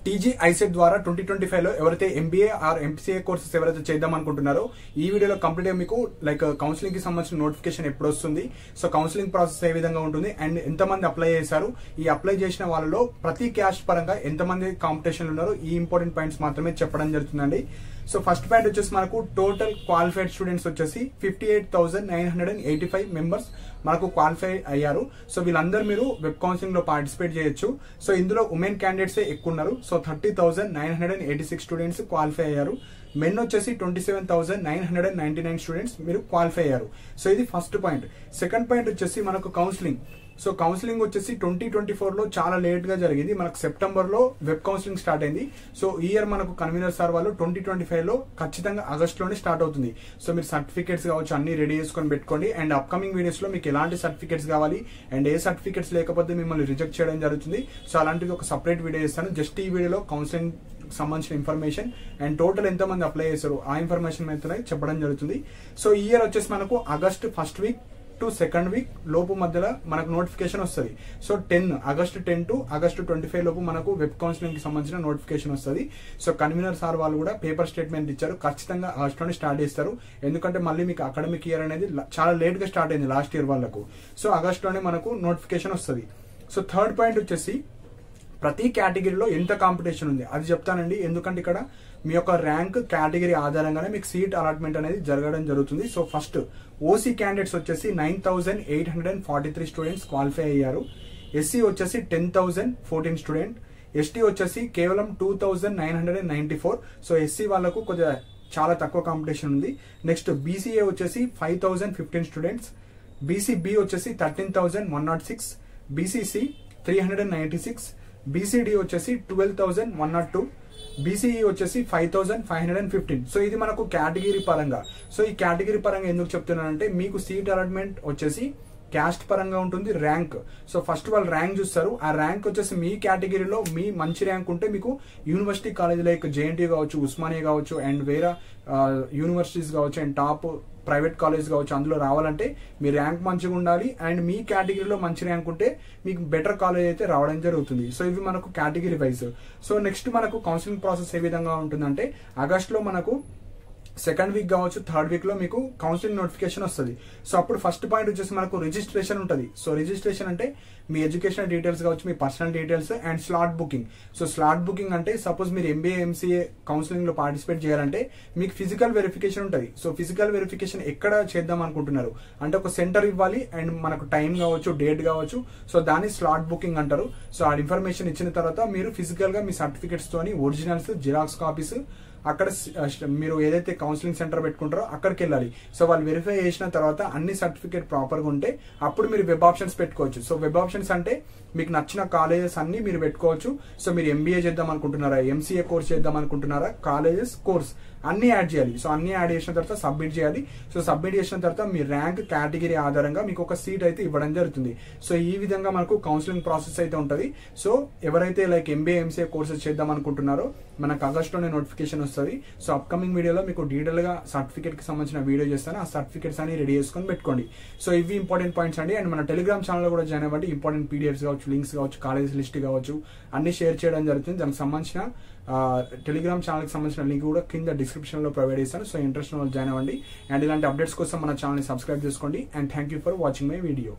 TG ICET ద్వారా 2025 లో ఎవరైతే ఎంబీఏ ఆర్ ఎంసీఏ కోర్సెస్ ఎవరైతే చేద్దాం అనుకుంటున్నారో ఈ వీడియోలో కంప్లీట్ గా మీకు లైక్ కౌన్సిలింగ్ కి సంబంధించిన నోటిఫికేషన్ ఎప్పుడు వస్తుంది, సో కౌన్సిలింగ్ ప్రాసెస్ ఏ విధంగా ఉంటుంది అండ్ ఎంతమంది అప్లై చేశారు, ఈ అప్లై చేసిన వాళ్ళలో ప్రతి క్యాస్ట్ పరంగా ఎంతమంది కాంపిటీషన్ ఉన్నారు, ఈ ఇంపార్టెంట్ పాయింట్స్ మాత్రమే చెప్పడం జరుగుతుందండి. సో ఫస్ట్ పాయింట్ వచ్చేసి మనకు టోటల్ క్వాలిఫైడ్ స్టూడెంట్స్ వచ్చేసి 58,985 మెంబర్స్ మనకు క్వాలిఫై అయ్యారు. సో వీళ్ళందరూ మీరు వెబ్ కౌన్సిలింగ్ లో పార్టిసిపేట్ చేయొచ్చు. సో ఇందులో ఉమెన్ క్యాండిడేట్స్ ఎక్కువ ఉన్నారు. సో 30,986 స్టూడెంట్స్ క్వాలిఫై అయ్యారు. మెన్ వచ్చేసి 27,999 స్టూడెంట్స్ మీరు క్వాలిఫై అయ్యారు. సో ఇది ఫస్ట్ పాయింట్. సెకండ్ పాయింట్ వచ్చేసి మనకు కౌన్సిలింగ్. సో కౌన్సిలింగ్ వచ్చేసి 2024 లో చాలా లేట్ గా జరిగింది. మనకు సెప్టెంబర్ లో వెబ్ కౌన్సిలింగ్ స్టార్ట్ అయింది. సో ఈ ఇయర్ మనకు కన్వీనర్ సార్ వాళ్ళు 2025 లో ఖచ్చితంగా ఆగస్ట్ లోనే స్టార్ట్ అవుతుంది. సో మీరు సర్టిఫికేట్స్ కావచ్చు అన్ని రెడీ చేసుకొని పెట్టుకోండి. అండ్ అప్కమింగ్ వీడియోస్ లో మీకు ఎలాంటి సర్టిఫికేట్స్ కావాలి అండ్ ఏ సర్టిఫికేట్స్ లేకపోతే మిమ్మల్ని రిజెక్ట్ చేయడం జరుగుతుంది. సో అలాంటిది ఒక సపరేట్ వీడియో చేస్తాను. జస్ట్ ఈ వీడియోలో కౌన్సిలింగ్ సంబంధించిన ఇన్ఫర్మేషన్ అండ్ టోటల్ ఎంత మంది అప్లై చేశారు ఆ ఇన్ఫర్మేషన్ అయితే చెప్పడం జరుగుతుంది. సో ఈ ఇయర్ వచ్చేసి మనకు August first week to second week లోపు మధ్యలో మనకు నోటిఫికేషన్ వస్తుంది. సో ఆగస్ట్ 10 టు ఆగస్ట్ 25 లోపు మనకు వెబ్ కౌన్సిలింగ్ కి సంబంధించిన నోటిఫికేషన్ వస్తుంది. సో కన్వీనర్ సార్ వాళ్ళు కూడా పేపర్ స్టేట్మెంట్ ఇచ్చారు, ఖచ్చితంగా ఆగస్ట్ లోనే స్టార్ట్ చేస్తారు. ఎందుకంటే మళ్ళీ మీకు అకాడమిక్ ఇయర్ అనేది చాలా లేట్ గా స్టార్ట్ అయింది లాస్ట్ ఇయర్ వాళ్ళకు. సో ఆగస్ట్ లోనే మనకు నోటిఫికేషన్ వస్తుంది. సో థర్డ్ పాయింట్ వచ్చేసి ప్రతి కేటగిరీలో ఎంత కాంపిటీషన్ ఉంది అది చెప్తానండి. ఎందుకంటే ఇక్కడ మీ యొక్క ర్యాంక్ కేటగిరీ ఆధారంగానే మీకు సీట్ అలాట్మెంట్ అనేది జరగడం జరుగుతుంది. సో ఫస్ట్ ఓసీ క్యాండిడేట్స్ వచ్చేసి 9,843 స్టూడెంట్స్ క్వాలిఫై అయ్యారు. ఎస్సీ వచ్చేసి 10,014 స్టూడెంట్. ఎస్టీ వచ్చేసి కేవలం 2,994. సో ఎస్సీ వాళ్ళకు కొద్దిగా చాలా తక్కువ కాంపిటీషన్ ఉంది. నెక్స్ట్ బీసీఏ వచ్చేసి 5,015 స్టూడెంట్స్. బీసీబీ వచ్చేసి 13,106. బీసీసీ 396. బీసీడీ వచ్చేసి 12,102. బీసీఈ వచ్చేసి 5,515. సో ఇది మనకు కేటగిరీ పరంగా. సో ఈ కేటగిరీ పరంగా ఎందుకు చెప్తున్నానంటే మీకు సీట్ అలాట్మెంట్ వచ్చేసి క్యాస్ట్ పరంగా ఉంటుంది, ర్యాంక్. సో ఫస్ట్ వాళ్ళు ర్యాంక్ చూస్తారు. ఆ ర్యాంక్ వచ్చేసి మీ కేటగిరీలో మీ మంచి ర్యాంక్ ఉంటే మీకు యూనివర్సిటీ కాలేజ్ లైక్ జేఎన్టీ కావచ్చు, ఉస్మానియా కావచ్చు అండ్ వేరే యూనివర్సిటీస్ కావచ్చు అండ్ టాప్ ప్రైవేట్ కాలేజ్ కావచ్చు అందులో రావాలంటే మీ ర్యాంక్ మంచిగా ఉండాలి అండ్ మీ కేటగిరీలో మంచి ర్యాంక్ ఉంటే మీకు బెటర్ కాలేజ్ అయితే రావడం జరుగుతుంది. సో ఇవి మనకు కేటగిరీ వైజ్. సో నెక్స్ట్ మనకు కౌన్సిలింగ్ ప్రాసెస్ ఏ విధంగా ఉంటుందంటే ఆగస్ట్ లో మనకు సెకండ్ వీక్ కావచ్చు థర్డ్ వీక్ లో మీకు కౌన్సిలింగ్ నోటిఫికేషన్ వస్తుంది. సో అప్పుడు ఫస్ట్ పాయింట్ వచ్చేసి మనకు రిజిస్ట్రేషన్ ఉంటుంది. సో రిజిస్ట్రేషన్ అంటే మీ ఎడ్యుకేషనల్ డీటెయిల్స్ కావచ్చు, మీ personal details and slot booking. So slot booking అంటే సపోజ్ మీరు ఎంబీఏ ఎంసీఏ కౌన్సిలింగ్ లో పార్టిసిపేట్ చేయాలంటే మీకు ఫిజికల్ వెరిఫికేషన్ ఉంటుంది. సో ఫిజికల్ వెరిఫికేషన్ ఎక్కడ చేద్దాం అనుకుంటున్నారు అంటే ఒక సెంటర్ ఇవ్వాలి అండ్ మనకు టైం కావచ్చు, డేట్ కావచ్చు. సో దాన్ని స్లాట్ బుకింగ్ అంటారు. సో ఆ ఇన్ఫర్మేషన్ ఇచ్చిన తర్వాత మీరు ఫిజికల్ గా మీ సర్టిఫికేట్స్ తోని ఒరిజినల్స్, జిరాక్స్ కాపీస్ అక్కడ మీరు ఏదైతే కౌన్సిలింగ్ సెంటర్ పెట్టుకుంటారో అక్కడికి వెళ్ళాలి. సో వాళ్ళు వెరిఫై చేసిన తర్వాత అన్ని సర్టిఫికేట్ ప్రాపర్ గా ఉంటే అప్పుడు మీరు వెబ్ ఆప్షన్స్ పెట్టుకోవచ్చు. సో వెబ్ ఆప్షన్స్ అంటే మీకు నచ్చిన కాలేజెస్ అన్ని మీరు పెట్టుకోవచ్చు. సో మీరు ఎంబీఏ చేద్దాం అనుకుంటున్నారా, ఎంసీఏ కోర్స్ చేద్దాం అనుకుంటున్నారా, కాలేజెస్ కోర్స్ అన్ని యాడ్ చేయాలి. సో అన్ని యాడ్ చేసిన తర్వాత సబ్మిట్ చేయాలి. సో సబ్మిట్ చేసిన తర్వాత మీ ర్యాంక్ కేటగిరీ ఆధారంగా మీకు ఒక సీట్ అయితే ఇవ్వడం జరుగుతుంది. సో ఈ విధంగా మనకు కౌన్సిలింగ్ ప్రాసెస్ అయితే ఉంటుంది. సో ఎవరైతే లైక్ ఎంబీఏ ఎంసీఏ కోర్సెస్ చేద్దాం అనుకుంటున్నారో మనకు ఆగస్ట్ లోనే నోటిఫికేషన్ వస్తుంది. సో అప్కమింగ్ వీడియోలో మీకు డీటెయిల్ గా సర్టిఫికేట్ కి సంబంధించిన వీడియో చేస్తాను. ఆ సర్టిఫికేట్స్ అన్ని రెడీ చేసుకొని పెట్టుకోండి. సో ఇవి ఇంపార్టెంట్ పాయింట్స్ అండి. అండ్ మన టెలిగ్రామ్ ఛానల్ లో కూడా జాయిన్ అవ్వండి. ఇంపార్టెంట్ పీడిఎఫ్స్ కావచ్చు, లింక్స్ కావచ్చు, కాలేజ్ లిస్ట్ కావచ్చు అన్ని షేర్ చేయడం జరుగుతుంది. దానికి సంబంధించిన టెలిగ్రామ్ ఛానల్ కి సంబంధించిన లింక్ కూడా కింద డిస్క్రిప్షన్ లో ప్రొవైడ్ చేస్తాను. సో ఇంట్రెస్ట్ జాయిన్ అవ్వండి అండ్ ఇలాంటి అప్డేట్స్ కోసం మన ఛానల్ ని సబ్స్క్రైబ్ చేసుకోండి. And thank you for watching my video.